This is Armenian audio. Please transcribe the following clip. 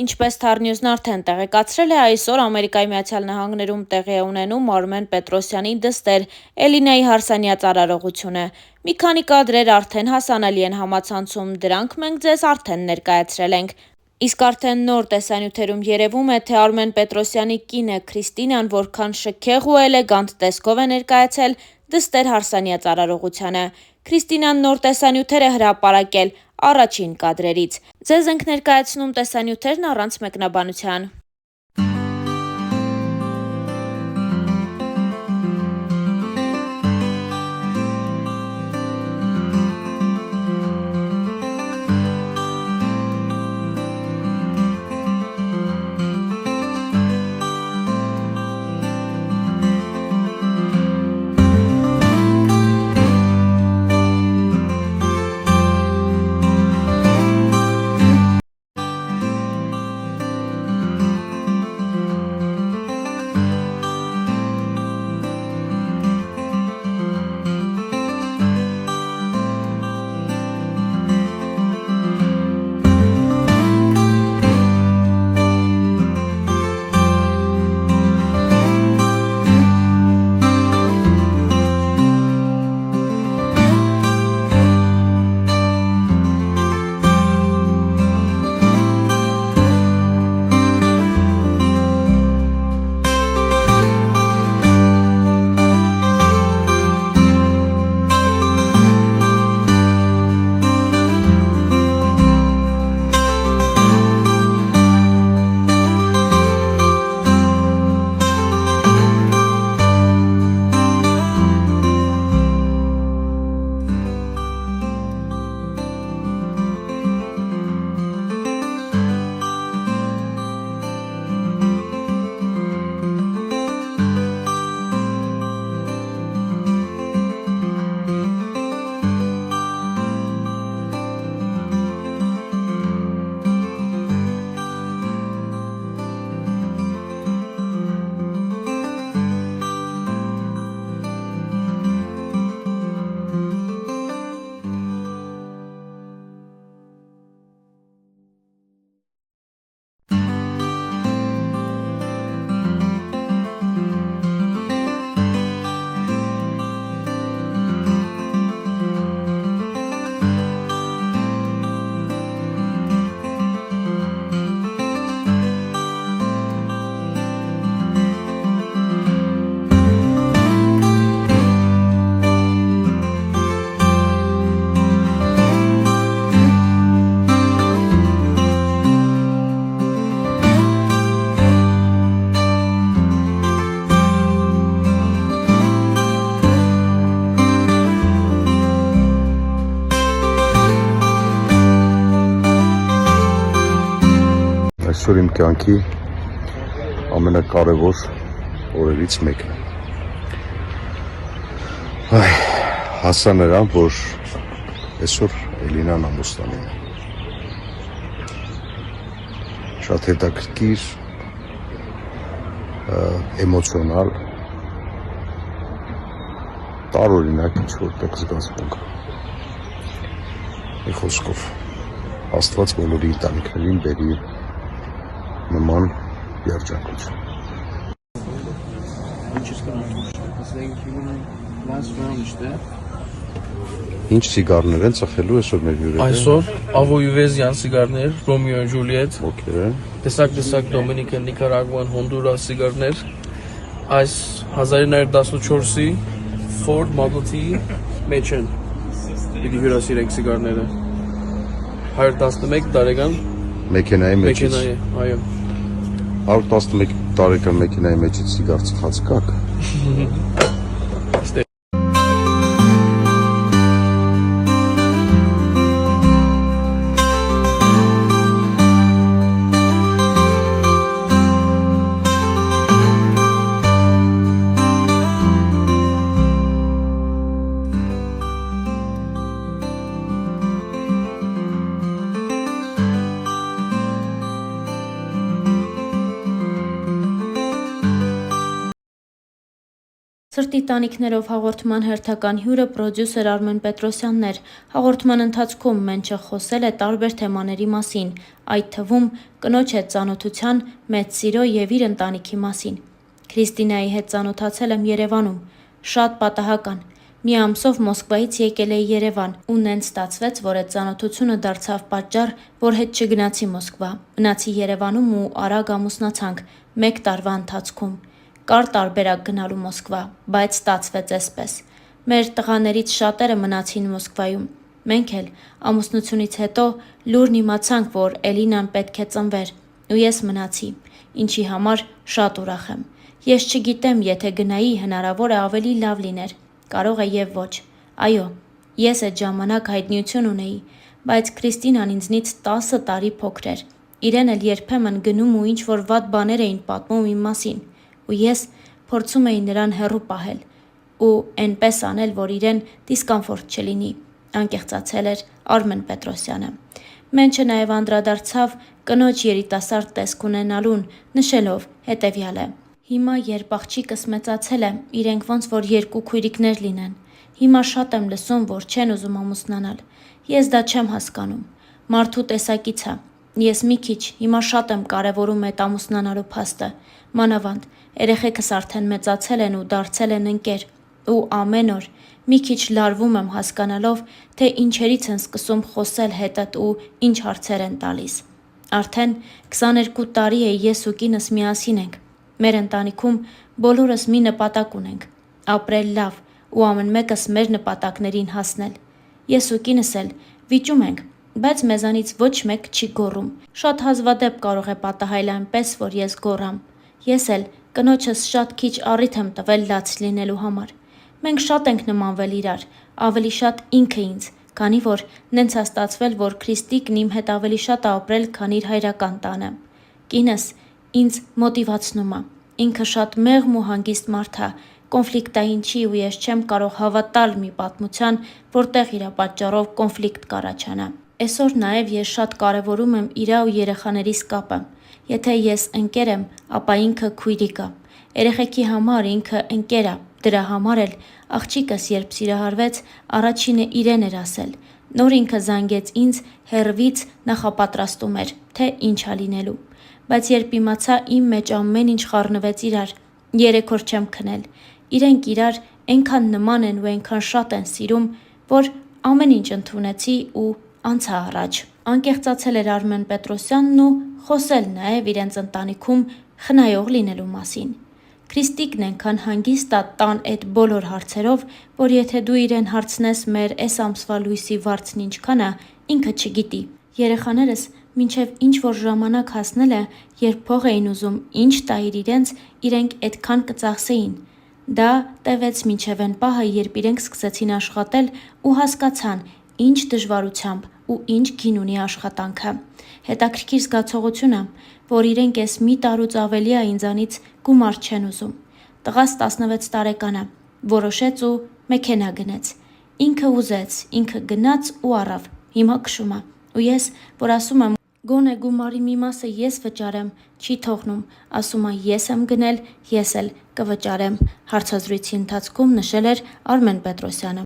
Ինչպես Թարնյուզն արդեն տեղեկացրել է, այսօր Ամերիկայի Միացյալ Նահանգներում տեղի է ունենում Արմեն Պետրոսյանի դստեր Էլինայի Հարսանյաց արարողությունը։ Մի քանի կադրեր արդեն հասանելի են համացանցում, դրանք մենք ձեզ արդեն ներկայացրել ենք։ Իսկ արդեն նոր տեսանյութերում երևում է, թե Արմեն Պետրոսյանի կինը Քրիստինան որքան շքեղ ու էլեգանտ տեսքով է ներկայացել դստեր Հարսանյաց արարողությանը։ Քրիստինան նոր տեսանյութեր է հրապարակել առաջին կադրերից։ Ձեզ ենք ներկայացնում տեսանյութերն առանց մեկնաբանության։ Այսօր իմ կյանքի ամենակարևոր օրերից մեկն է։ Հասա նրան, որ այսօր Էլինան ամուսնանում է։ Շատ հետաքրքիր, էմոցիոնալ, տարօրինակ ինչ-որտեղ զգացմունք։ Մի խոսքով, Աստված բոլորի ընտանիքներին բերի նման երջանկություն։ Ինչ սիգարներ են ծխելու այսօր մեր հյուրերը։ Այսօր Avoyuvezian սիգարներ, Romeo and Juliet, տեսակ Dominican, Nicaraguan, Honduras սիգարներ, այս 1914-ի Ford Model T մեջ են։ Պիտի հյուրասիրենք սիգարները։ 111 տարեկան մեքենայի մեջից։ Այո։ 111 տարեկան մեքենայի մեջից սիգար ծխած կաք։ Սրտի տանիքներով հաղորդման հերթական հյուրը պրոդյուսեր Արմեն Պետրոսյանն էր։ Հաղորդման ընթացքում Մենչը խոսել է տարբեր թեմաների մասին, այդ թվում կնոջ հետ ծանոթության, մեծ սիրո եւ իր ընտանիքի մասին։ Քրիստինայի հետ ծանոթացել եմ Երևանում, շատ պատահական։ Մի ամսով Մոսկվայից եկել էի Երևան ու նենց ստացվեց, որ այդ ծանոթությունը դարձավ պատճառ, որ հետ չգնացի Մոսկվա։ Մնացի Երևանում ու արագ ամուսնացանք 1 տարվա ընթացքում։ Կար տարբերակ գնալու Մոսկվա, բայց ստացվեց էսպես։ Մեր տղաներից շատերը մնացին Մոսկվայում։ Մենք էլ ամուսնությունից հետո լուրն իմացանք, որ Էլինան պետք է ծնվեր, ու ես մնացի, ինչի համար շատ ուրախ եմ։ Ես չգիտեմ, եթե գնայի, հնարավոր է ավելի լավ լիներ, կարող է եւ ոչ։ Այո, ես այդ ժամանակ հայտնիություն ունեի, բայց Քրիստինան ինձնից 10 տարի փոքր էր։ Իրեն էլ երբեմն գնում ու ինչ-որ վատ բաներ էին պատմում իմ մասին, ու ես փորձում էի նրան հեռու պահել ու այնպես անել, որ իրեն դիսկոմֆորտ չլինի, անկեղծացել էր Արմեն Պետրոսյանը։ Մենչը նաև անդրադարձավ կնոջ երիտասարդ տեսք ունենալուն, նշելով հետևյալը. Հիմա երբ աղջիկս մեծացել է, իրենք ոնց որ 2 քույրիկներ լինեն։ Հիմա շատ եմ լսում, որ չեն ուզում ամուսնանալ։ Ես դա չեմ հասկանում։ Մարդու տեսակից է։ Ես մի քիչ հիմա շատ եմ կարևորում այդ ամուսնանալու փաստը։ Մանավանդ երեխեքս արդեն մեծացել են ու դարձել են ընկեր, ու ամեն օր մի քիչ լարվում եմ հասկանալով, թե ինչերից են սկսում խոսել հետդ ու ինչ հարցեր են տալիս։ Արդեն 22 տարի է ես ու կինս միասին ենք։ Մեր ընտանիքում բոլորս մի նպատակ ունենք՝ ապրել լավ ու ամեն մեկս մեր նպատակներին հասնել։ Ես ու կինս էլ վիճում ենք, բայց մեզանից ոչ մեկ չի գոռում։ Շատ հազվադեպ կարող է պատահել այնպես, որ ես գոռամ։ Ես էլ կնոջս շատ քիչ առիթ եմ տվել լաց լինելու համար։ Մենք շատ ենք նմանվել իրար, ավելի շատ ինքը ինձ, քանի որ նենց է ստացվել, որ Քրիստիկն իմ հետ ավելի շատ է ապրել, քան իր հայրական տանը։ Կինս ինձ մոտիվացնում է։ Ինքը շատ մեղմ ու հանգիստ մարդ է, կոնֆլիկտային չի ու ես չեմ կարող հավատալ մի պատմության, որտեղ իր պատճառով կոնֆլիկտ կառաջանա։ Այսօր նաև ես շատ կարևորում եմ իրա ու երեխաներիս կապը։ Եթե ես ընկեր եմ, ապա ինքը քույրիկ է։ Երեխեքի համար ինքը ընկեր է, դրա համար էլ աղջիկս երբ սիրահարվեց, առաջինը իրեն էր ասել։ Նոր ինքը զանգեց ինձ հեռվից նախապատրաստում էր, թե ինչ է լինելու։ Բայց երբ իմացա իմ մեջ ամեն ինչ խառնվեց իրար, 3 օր չեմ քնել։ Իրենք իրար այնքան նման են ու այնքան շատ են սիրում, որ ամեն ինչ ընդունեցի ու անցա առաջ։ Անկեղծացել էր Արմեն Պետրոսյանն ու խոսել նաև իրենց ընտանիքում խնայող լինելու մասին։ Քրիստիկն այնքան հանգիստ է տան այդ բոլոր հարցերով, որ եթե դու իրեն հարցնես մեր այս ամսվա լույսի վարձն ինչքան է, ինքը չգիտի։ Երեխաներս մինչև ինչ որ ժամանակ հասնել է, երբ փող էին ուզում ինչ տայր իրենց, իրենք այդքան կծախսեին։ Դա տևեց մինչև այն պահը, երբ իրենք սկսեցին աշխատել ու հասկացան ինչ դժվարությամբ ու ինչ գին ունի աշխատանքը։ Հետաքրքիր զգացողություն է, որ իրենք այս մի տարուց ավելի է ինձանից գումար չեն ուզում։ Տղաս 16 տարեկան է, որոշեց ու մեքենա գնեց։ Ինքը ուզեց, ինքը գնաց ու առավ, հիմա քշում է։ Ու ես, որ ասում եմ գոնե գումարի մի մասը ես վճարեմ, չի թողնում, ասում է ես եմ գնել, ես էլ կվճարեմ, հարցազրույցի ընթացքում նշել էր Արմեն Պետրոսյանը։